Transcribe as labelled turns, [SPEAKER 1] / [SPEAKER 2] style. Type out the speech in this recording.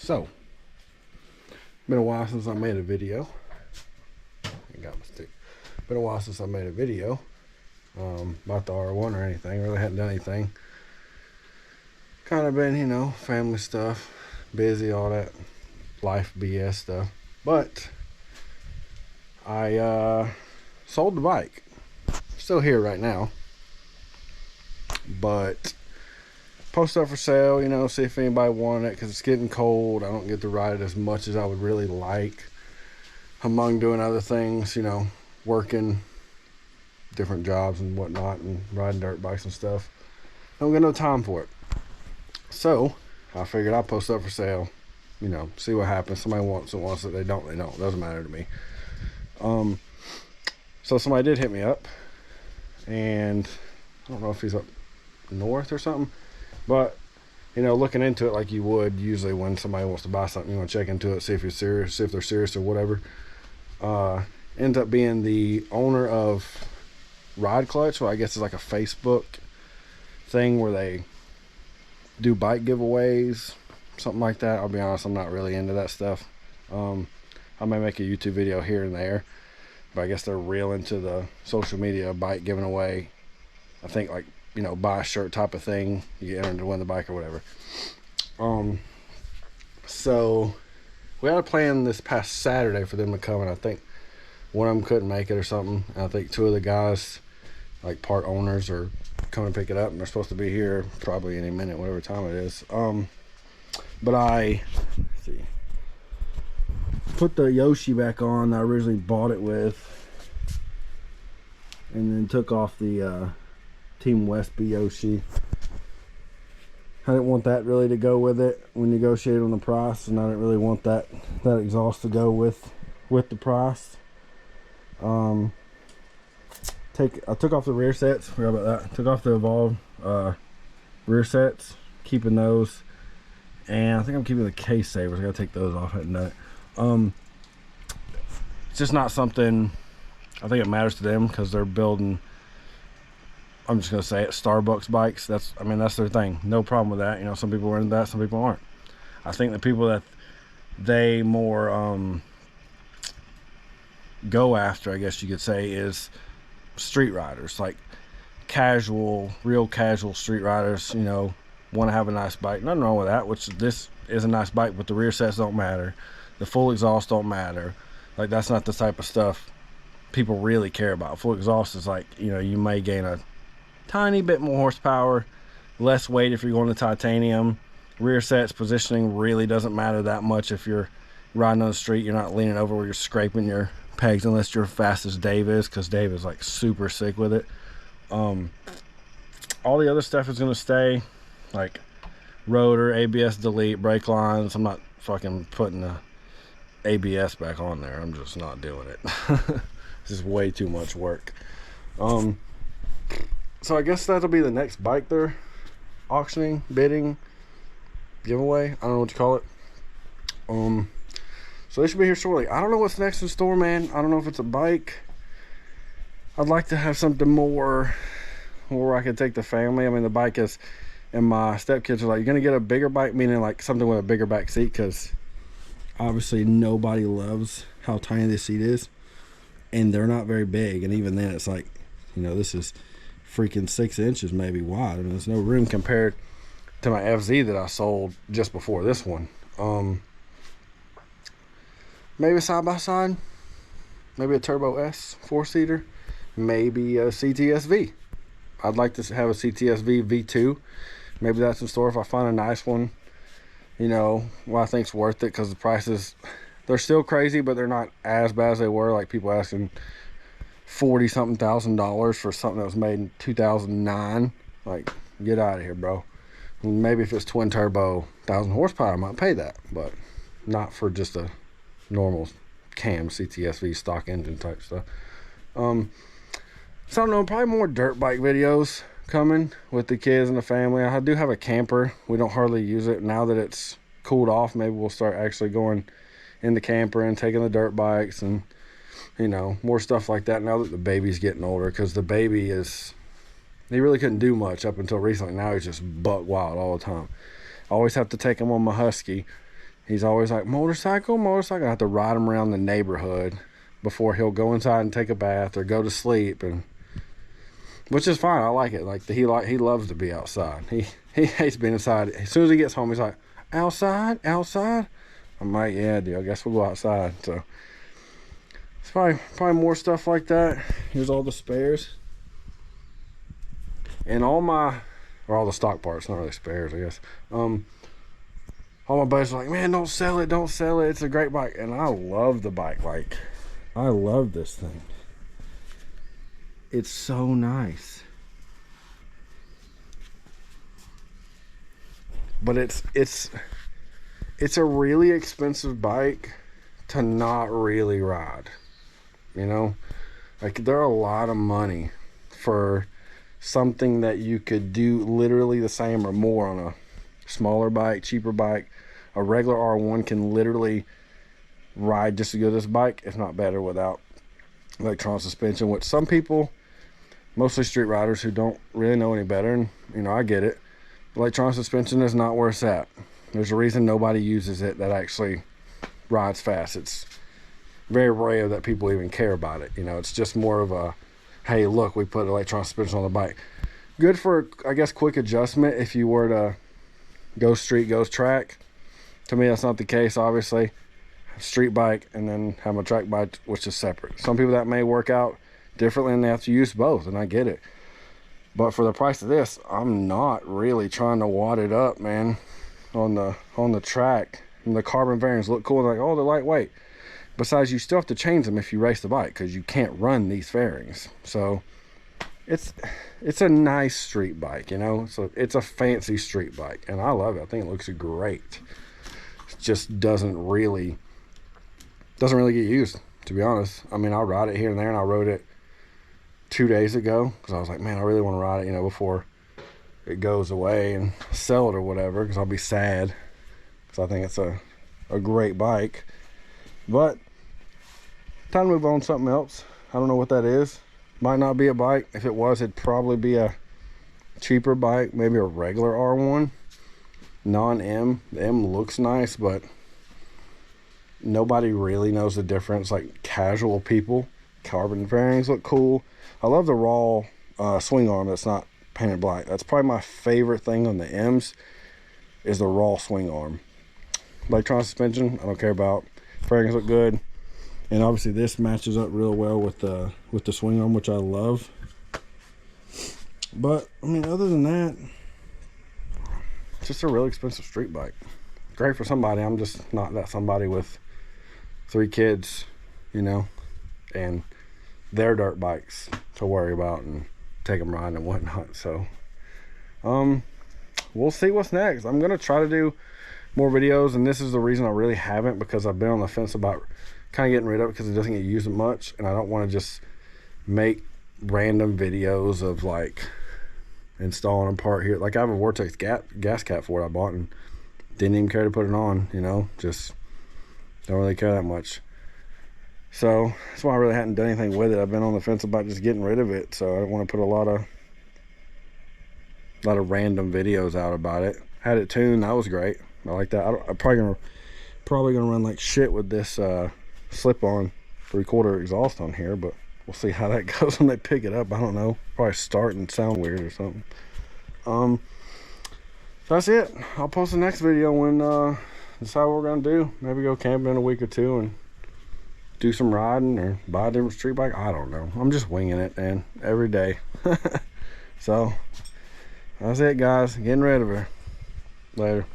[SPEAKER 1] So, been a while since I made a video. I got my stick. Been a while since I made a video about the R1 or anything. Really hadn't done anything. Kind of been, you know, family stuff, busy, all that life BS stuff. But I sold the bike. Still here right now. But post up for sale, you know, see if anybody wanted it, because it's getting cold. I don't get to ride it as much as I would really like, among doing other things, you know, working different jobs and whatnot and riding dirt bikes and stuff. Don't get no time for it. So I figured I'll post up for sale, you know, see what happens. Somebody wants it, they don't, it doesn't matter to me. So somebody did hit me up, and I don't know if he's up north or something, but you know, looking into it like you would usually when somebody wants to buy something, you want to check into it, see if you're serious, see if they're serious or whatever. Ends up being the owner of Ride Clutch, well, I guess it's like a Facebook thing where they do bike giveaways, something like that. I'll be honest, I'm not really into that stuff. I may make a YouTube video here and there, but I guess they're real into the social media bike giving away, I think, like, you know, buy a shirt type of thing, you get entered to win the bike or whatever. So we had a plan this past Saturday for them to come, and I think one of them couldn't make it or something, and I think two of the guys, like part owners, are coming to pick it up, and they're supposed to be here probably any minute, whatever time it is. But let's see, put the Yoshi back on that I originally bought it with, and then took off the Team Westby Yoshi. I didn't want that really to go with it. We negotiated on the price, and I didn't really want that exhaust to go with the price. I took off the rear sets. Forgot about that. Took off the Evolve rear sets, keeping those, and I think I'm keeping the case savers. I gotta take those off. I hadn't done it. It's just not something I think it matters to them, because they're building, I'm just gonna say it, Starbucks bikes. That's their thing. No problem with that. You know, some people are into that, some people aren't. I think the people that they more go after, I guess you could say, is street riders, like casual, real casual street riders, you know, want to have a nice bike. Nothing wrong with that, which this is a nice bike, but the rear sets don't matter, the full exhaust don't matter. Like, that's not the type of stuff people really care about. Full exhaust is like, you know, you may gain a tiny bit more horsepower, less weight if you're going to titanium. Rear sets positioning really doesn't matter that much. If you're riding on the street, you're not leaning over where you're scraping your pegs, unless you're fast as Dave is, because Dave is like super sick with it. All the other stuff is going to stay, like rotor, ABS delete, brake lines. I'm not fucking putting the ABS back on there. I'm just not doing it. This is way too much work. So I guess that'll be the next bike they're auctioning, bidding, giveaway. I don't know what you call it. So they should be here shortly. I don't know what's next in store, man. I don't know if it's a bike. I'd like to have something more where I could take the family. I mean, the bike is, and my stepkids are like, you're gonna get a bigger bike, meaning like something with a bigger back seat, because obviously nobody loves how tiny this seat is, and they're not very big. And even then, it's like, you know, this is freaking 6 inches maybe wide. I mean, there's no room compared to my FZ that I sold just before this one. Maybe a side-by-side, maybe a Turbo S 4-seater, maybe a CTSV. I'd like to have a CTSV V2. Maybe that's in store if I find a nice one, you know, well, I think it's worth it, because the prices, they're still crazy, but they're not as bad as they were. Like, people asking $40-something thousand for something that was made in 2009. Like, get out of here, bro. Maybe if it's twin turbo, 1,000 horsepower, I might pay that, but not for just a normal cam CTSV stock engine type stuff. So I don't know, probably more dirt bike videos coming with the kids and the family. I do have a camper. We don't hardly use it. Now that it's cooled off, maybe we'll start actually going in the camper and taking the dirt bikes, and, you know, more stuff like that now that the baby's getting older, because the baby is, he really couldn't do much up until recently. Now he's just buck wild all the time. I always have to take him on my Husky. He's always like, motorcycle, motorcycle. I have to ride him around the neighborhood before he'll go inside and take a bath or go to sleep, and which is fine. I like it. Like he loves to be outside. He hates being inside. As soon as he gets home, he's like, outside, outside. I'm like, yeah, dude, I guess we'll go outside. So it's probably more stuff like that. Here's all the spares and all the stock parts, not really spares, I guess. All my buddies are like, man, don't sell it, don't sell it. It's a great bike. And I love the bike. Like, I love this thing. It's so nice. But it's a really expensive bike to not really ride. You know? Like, they're a lot of money for something that you could do literally the same or more on a smaller bike, cheaper bike. A regular R1 can literally ride just as good as this bike, if not better, without electronic suspension, which some people, mostly street riders who don't really know any better, and you know, I get it, electronic suspension is not where it's at. There's a reason nobody uses it that actually rides fast. It's very rare that people even care about it. You know, it's just more of a, hey, look, we put electronic suspension on the bike. Good for, I guess, quick adjustment if you were to go street, go track. To me, that's not the case, obviously. Street bike and then have a track bike, which is separate. Some people that may work out differently and they have to use both, and I get it. But for the price of this, I'm not really trying to wad it up, man, on the track. And the carbon fairings look cool. They're like, oh, they're lightweight. Besides, you still have to change them if you race the bike because you can't run these fairings. So it's a nice street bike, you know. So it's a fancy street bike, and I love it. I think it looks great. Just doesn't really get used, to be honest. I mean, I'll ride it here and there, and I rode it 2 days ago because I was like, man, I really want to ride it, you know, before it goes away and sell it or whatever, because I'll be sad because I think it's a great bike. But time to move on to something else. I don't know what that is. Might not be a bike. If it was, it'd probably be a cheaper bike, maybe a regular R1. Non-M. The M looks nice, but nobody really knows the difference. Like casual people, carbon fairings look cool. I love the raw swing arm that's not painted black. That's probably my favorite thing on the M's, is the raw swing arm. Electronic suspension, I don't care about. Fairings look good, and obviously this matches up real well with the swing arm, which I love. But I mean, other than that, it's just a really expensive street bike. Great for somebody. I'm just not that somebody with 3 kids, you know, and their dirt bikes to worry about and take them riding and whatnot. So we'll see what's next. I'm gonna try to do more videos, and this is the reason I really haven't, because I've been on the fence about kind of getting rid of it because it doesn't get used much, and I don't want to just make random videos of like installing a part here. Like I have a Vortex gas cap for it I bought and didn't even care to put it on, you know, just don't really care that much. So that's why I really hadn't done anything with it. I've been on the fence about just getting rid of it, so I don't want to put a lot of random videos out about it. Had it tuned, that was great. I like that. I'm probably gonna run like shit with this slip-on 3/4 exhaust on here, but we'll see how that goes when they pick it up. I don't know. Probably start and sound weird or something. That's it. I'll post the next video when decide what we're gonna do. Maybe go camping in a week or two and do some riding or buy a different street bike. I don't know. I'm just winging it, man, every day. So that's it, guys. Getting rid of her. Later.